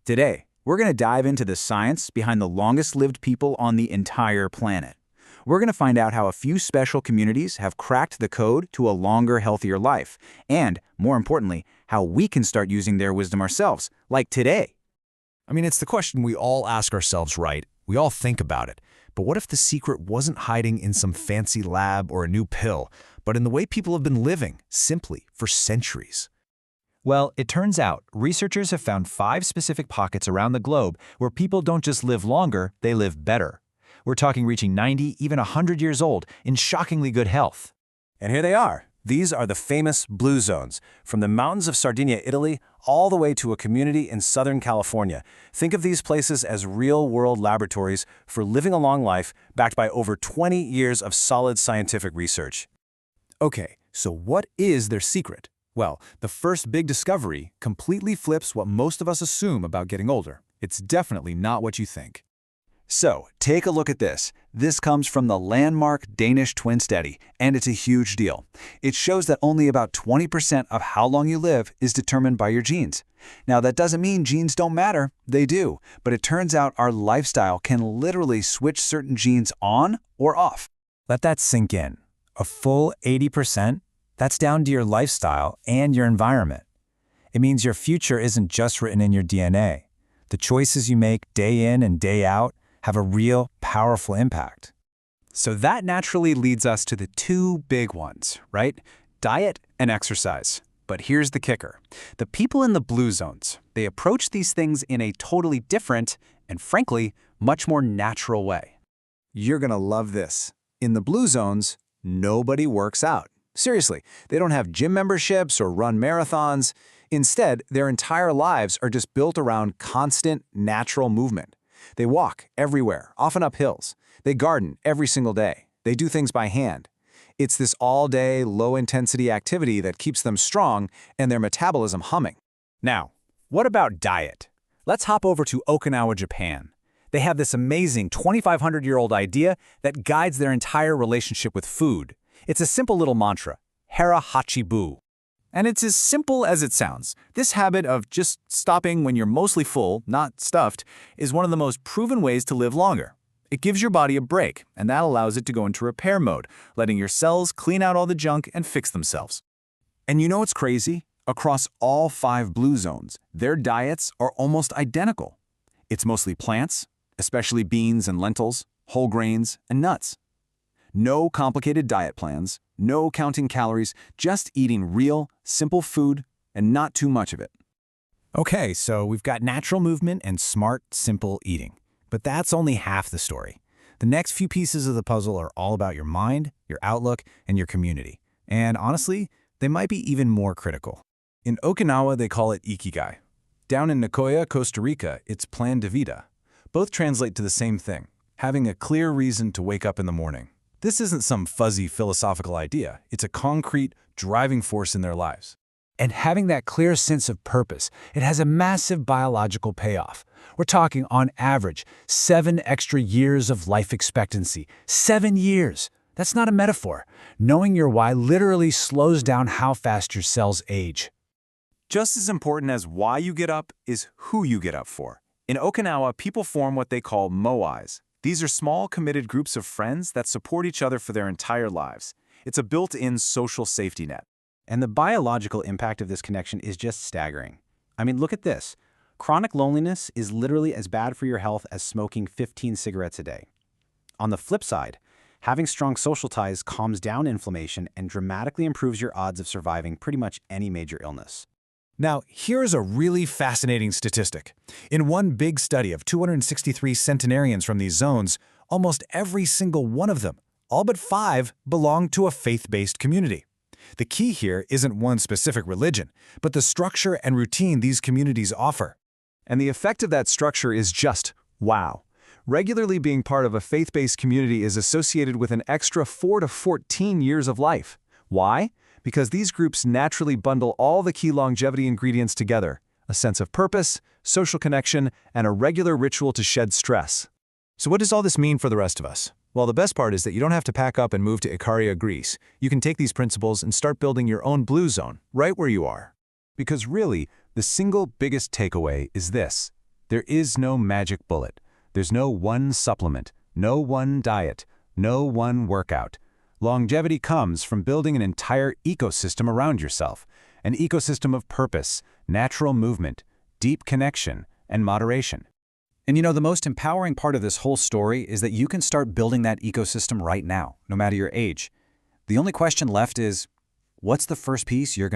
Today, we're going to dive into the science behind the longest-lived people on the entire planet. We're going to find out how a few special communities have cracked the code to a longer, healthier life, and, more importantly, how we can start using their wisdom ourselves, like today. It's the question we all ask ourselves, right? We all think about it. But what if the secret wasn't hiding in some fancy lab or a new pill, but in the way people have been living, simply, for centuries? Well, it turns out researchers have found 5 specific pockets around the globe where people don't just live longer, they live better. We're talking reaching 90, even 100 years old, in shockingly good health. And here they are. These are the famous blue zones, from the mountains of Sardinia, Italy, all the way to a community in Southern California. Think of these places as real-world laboratories for living a long life, backed by over 20 years of solid scientific research. Okay, so what is their secret? Well, the first big discovery completely flips what most of us assume about getting older. It's definitely not what you think. So, take a look at this. This comes from the landmark Danish twin study, and it's a huge deal. It shows that only about 20% of how long you live is determined by your genes. Now, that doesn't mean genes don't matter. They do. But it turns out our lifestyle can literally switch certain genes on or off. Let that sink in. A full 80%? That's down to your lifestyle and your environment. It means your future isn't just written in your DNA. The choices you make day in and day out have a real, powerful impact. So that naturally leads us to the 2 big ones, right? Diet and exercise. But here's the kicker. The people in the blue zones, they approach these things in a totally different and, frankly, much more natural way. You're gonna love this. In the blue zones, nobody works out. Seriously, they don't have gym memberships or run marathons. Instead, their entire lives are just built around constant, natural movement. They walk everywhere, often up hills. They garden every single day. They do things by hand. It's this all-day, low-intensity activity that keeps them strong and their metabolism humming. Now, what about diet? Let's hop over to Okinawa, Japan. They have this amazing 2,500-year-old idea that guides their entire relationship with food. It's a simple little mantra, Hara Hachi Bu. And it's as simple as it sounds. This habit of just stopping when you're mostly full, not stuffed, is one of the most proven ways to live longer. It gives your body a break, and that allows it to go into repair mode, letting your cells clean out all the junk and fix themselves. And you know what's crazy? Across all 5 blue zones, their diets are almost identical. It's mostly plants, especially beans and lentils, whole grains, and nuts. No complicated diet plans, no counting calories, just eating real, simple food and not too much of it. Okay, so we've got natural movement and smart, simple eating. But that's only half the story. The next few pieces of the puzzle are all about your mind, your outlook, and your community. And honestly, they might be even more critical. In Okinawa, they call it Ikigai. Down in Nicoya, Costa Rica, it's Plan de Vida. Both translate to the same thing, having a clear reason to wake up in the morning. This isn't some fuzzy philosophical idea. It's a concrete, driving force in their lives. And having that clear sense of purpose, it has a massive biological payoff. We're talking, on average, 7 extra years of life expectancy. 7 years! That's not a metaphor. Knowing your why literally slows down how fast your cells age. Just as important as why you get up is who you get up for. In Okinawa, people form what they call moais. These are small, committed groups of friends that support each other for their entire lives. It's a built-in social safety net. And the biological impact of this connection is just staggering. Look at this. Chronic loneliness is literally as bad for your health as smoking 15 cigarettes a day. On the flip side, having strong social ties calms down inflammation and dramatically improves your odds of surviving pretty much any major illness. Now, here's a really fascinating statistic. In one big study of 263 centenarians from these zones, almost every single one of them, all but 5, belonged to a faith-based community. The key here isn't one specific religion, but the structure and routine these communities offer. And the effect of that structure is just wow. Regularly being part of a faith-based community is associated with an extra 4 to 14 years of life. Why? Because these groups naturally bundle all the key longevity ingredients together: a sense of purpose, social connection, and a regular ritual to shed stress. So what does all this mean for the rest of us? Well, the best part is that you don't have to pack up and move to Ikaria, Greece. You can take these principles and start building your own blue zone, right where you are. Because really, the single biggest takeaway is this: There is no magic bullet. There's no one supplement, no one diet, no one workout. Longevity comes from building an entire ecosystem around yourself, an ecosystem of purpose, natural movement, deep connection, and moderation. And you know, the most empowering part of this whole story is that you can start building that ecosystem right now, no matter your age. The only question left is, what's the first piece you're going to